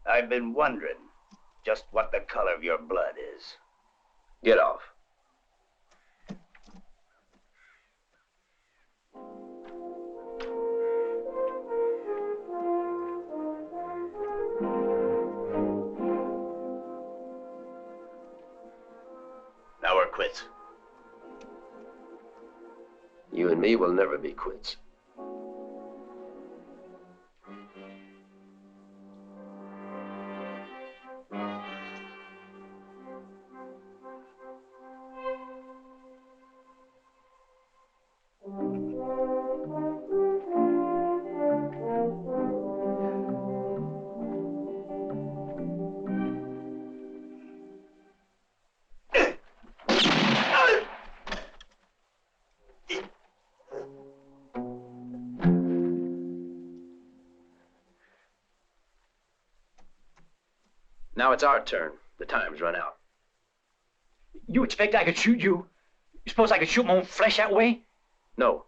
I've been wondering just what the color of your blood is. Get off. Now we're quits. You and me will never be quits. Now it's our turn. The time's run out. You expect I could shoot you? You suppose I could shoot my own flesh that way? No.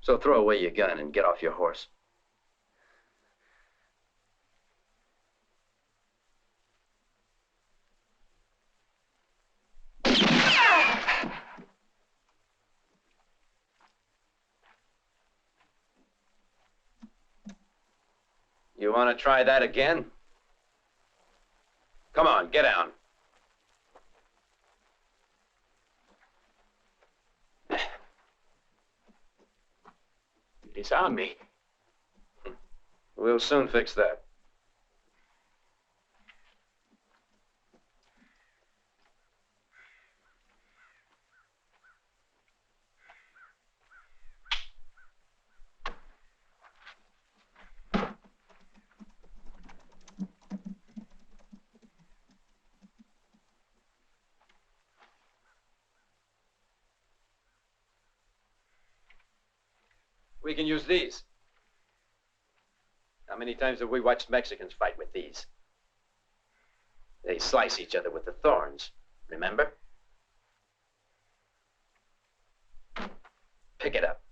So throw away your gun and get off your horse. You want to try that again? Come on, get down. Disarm me. We'll soon fix that. We can use these. How many times have we watched Mexicans fight with these? They slice each other with the thorns, remember? Pick it up.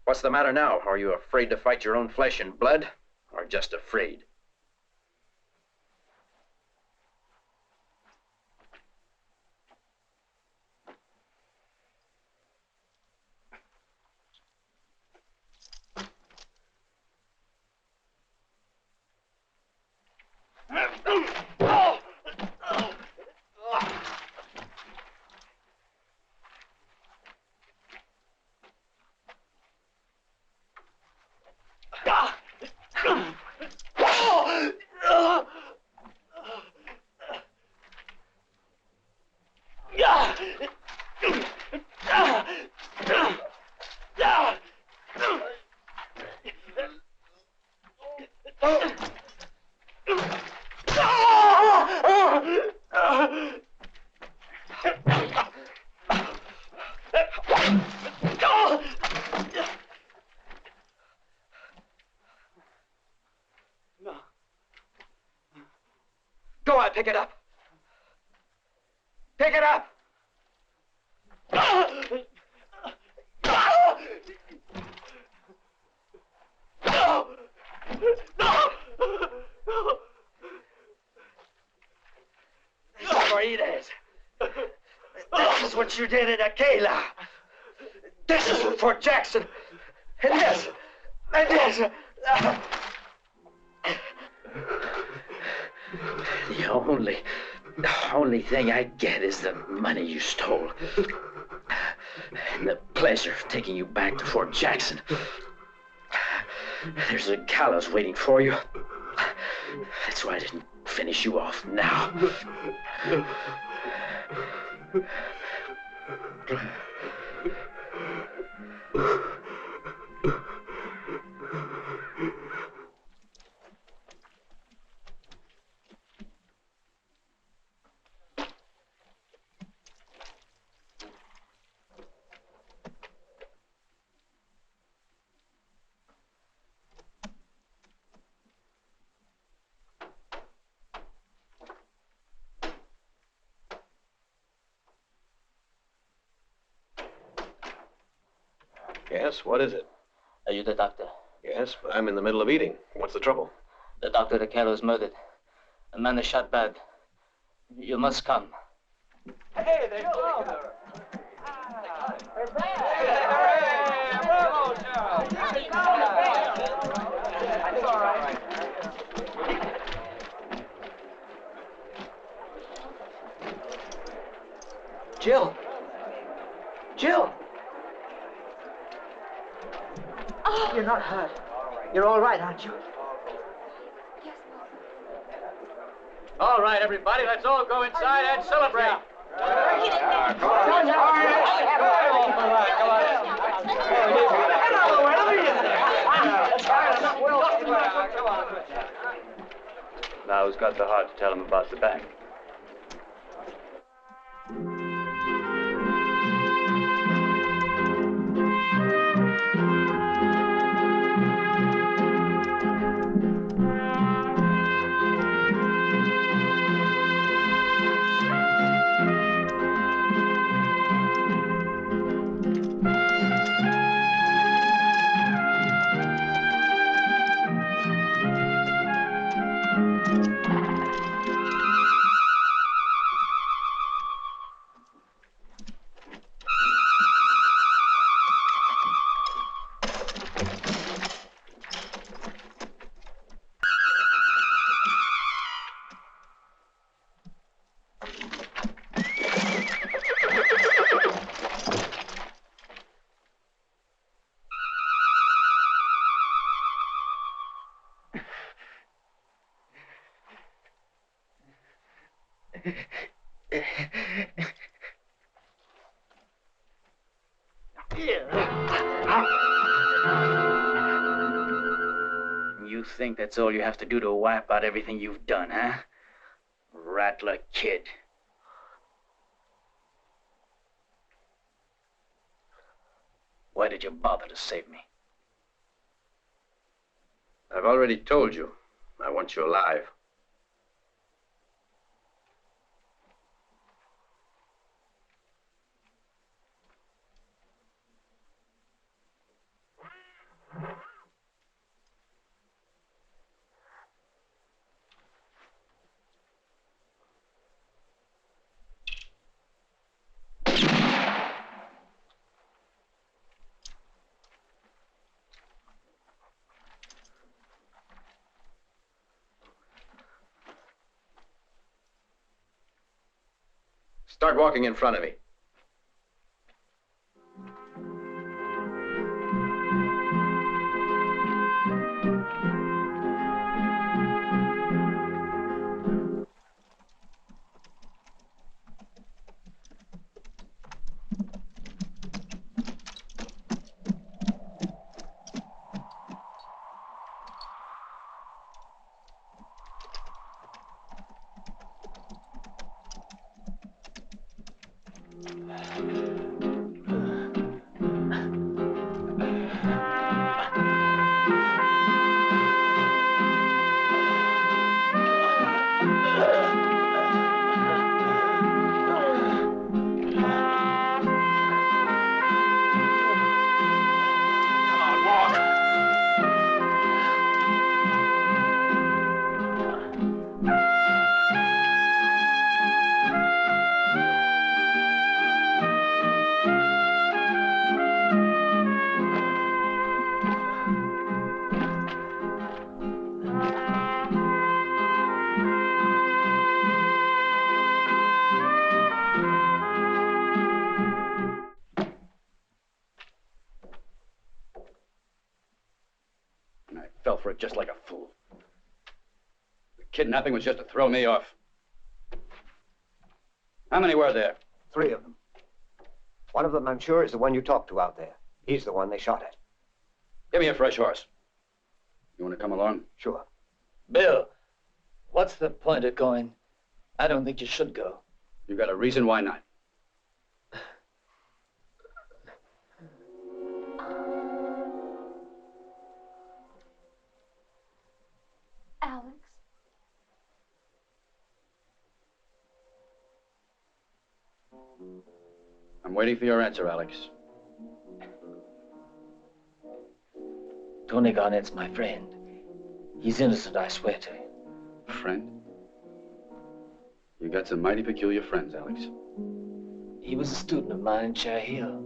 What's the matter now? Are you afraid to fight your own flesh and blood, or just afraid? Go on, pick it up. Pick it up. This is what you did in Aquila. This is Fort Jackson. And this. And this. The only thing I get is the money you stole. And the pleasure of taking you back to Fort Jackson. There's a gallows waiting for you. That's why I didn't finish you off now. Yes, what is it? Are you the doctor? Yes, but I'm in the middle of eating. What's the trouble? The doctor Ricardo is murdered. A man is shot bad. You must come. Hey, they killed her. Jill! Jill! Oh. You're not hurt. You're all right, aren't you? All right, everybody, let's all go inside and celebrate. Now who's got the heart to tell him about the bank? You think that's all you have to do to wipe out everything you've done, huh? Rattler kid. Why did you bother to save me? I've already told you. I want you alive. Start walking in front of me. Fell for it just like a fool. kidnapping was just to throw me off. How many were there? 3 of them. One of them, I'm sure, is the one you talked to out there. He's the one they shot at. Give me a fresh horse. You want to come along? Sure. Bill, what's the point of going? I don't think you should go. You got a reason why not? Alex? I'm waiting for your answer, Alex. Tony Garnett's my friend. He's innocent, I swear to you. Friend? You got some mighty peculiar friends, Alex. He was a student of mine in Cherry Hill.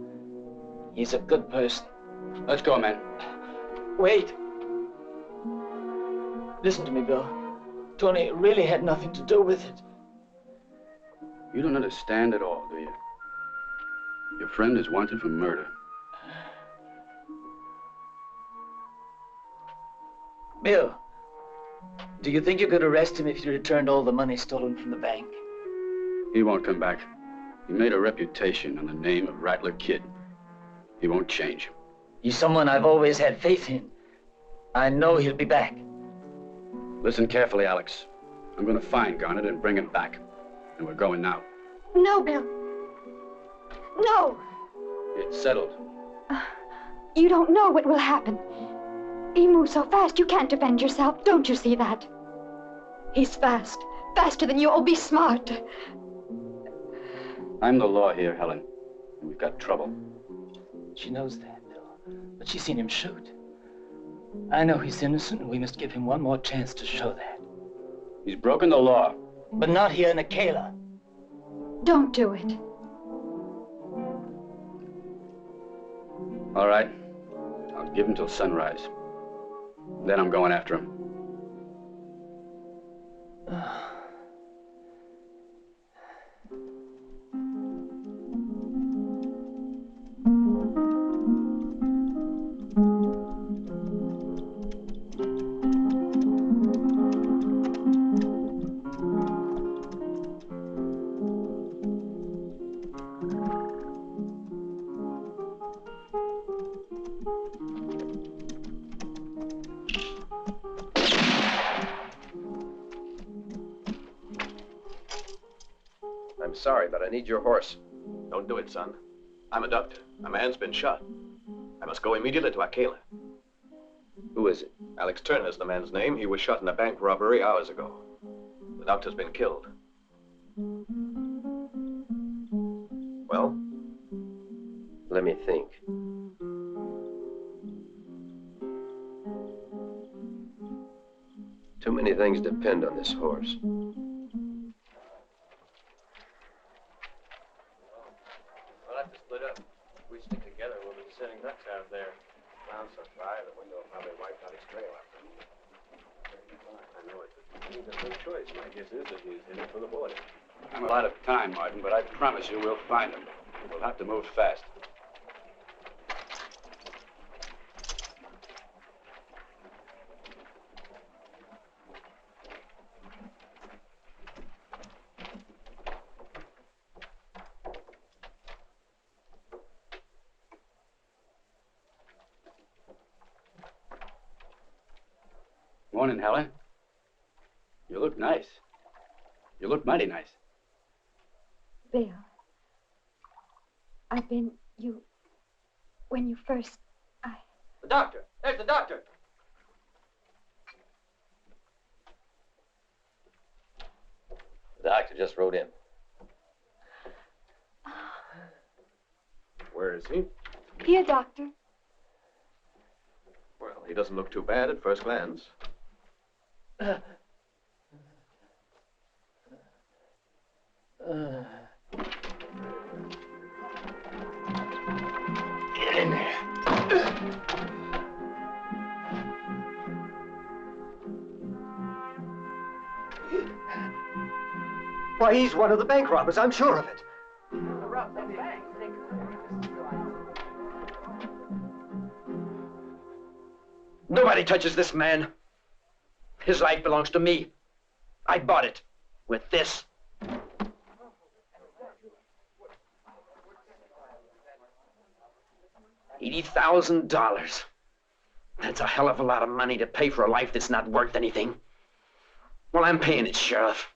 He's a good person. Let's go, man. Wait. Listen to me, Bill. Tony really had nothing to do with it. You don't understand at all, do you? Your friend is wanted for murder. Bill, do you think you could arrest him if you returned all the money stolen from the bank? He won't come back. He made a reputation on the name of Rattler Kid. He won't change. He's someone I've always had faith in. I know he'll be back. Listen carefully, Alex. I'm going to find Garnett and bring him back. And we're going now. No, Bill. No. It's settled. You don't know what will happen. He moves so fast you can't defend yourself. Don't you see that? He's fast. Faster than you. Oh, be smart. I'm the law here, Helen. And we've got trouble. She knows that, Bill. But she's seen him shoot. I know he's innocent, and we must give him one more chance to show that. He's broken the law. But not here in Acala. Don't do it. All right. I'll give him till sunrise. Then I'm going after him. I'm sorry, but I need your horse. Don't do it, son. I'm a doctor. A man's been shot. I must go immediately to Acala. Who is it? Alex Turner's the man's name. He was shot in a bank robbery hours ago. The doctor's been killed. Well? Let me think. Too many things depend on this horse. We'll have to split up. If we stick together, we'll be sitting ducks out there. Clown's so dry, the window probably wiped out his trail after him. I know it. He's a good choice. My guess is that he's headed for the border. I'm a lot of time, Martin, but I promise you we'll find him. We'll have to move fast. Morning, Helen. You look nice. You look mighty nice. Bill, when you first, The doctor! There's the doctor! The doctor just rode in. Where is he? Here, Doctor. Well, he doesn't look too bad at first glance. Get in there. Why, he's one of the bank robbers, I'm sure of it. Nobody touches this man. His life belongs to me. I bought it with this. $80,000. That's a hell of a lot of money to pay for a life that's not worth anything. Well, I'm paying it, Sheriff.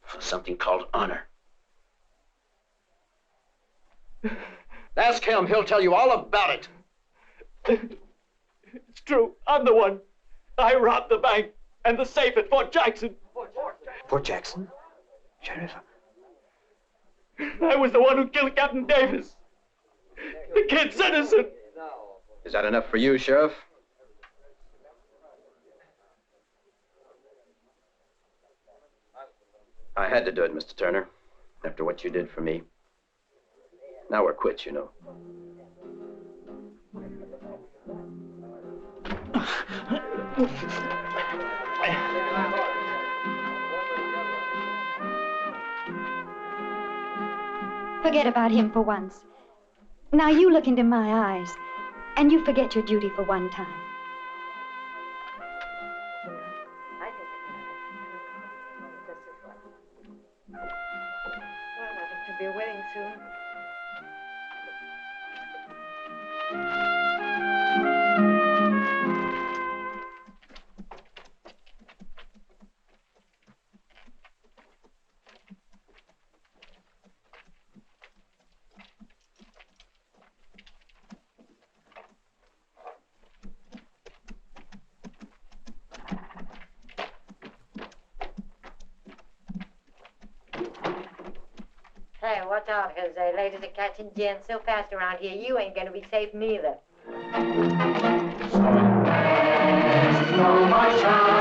For something called honor. Ask him. He'll tell you all about it. It's true. I'm the one. I robbed the bank and the safe at Fort Jackson. Fort Jackson? Sheriff? I was the one who killed Captain Davis. The kid's innocent. Is that enough for you, Sheriff? I had to do it, Mr. Turner, after what you did for me. Now we're quits, you know. Forget about him for once. Now you look into my eyes, and you forget your duty for one time. Well, I think there'll be a wedding soon. Hey, watch out, Jose. Ladies are catching gin so fast around here, you ain't gonna be safe neither. Slow motion.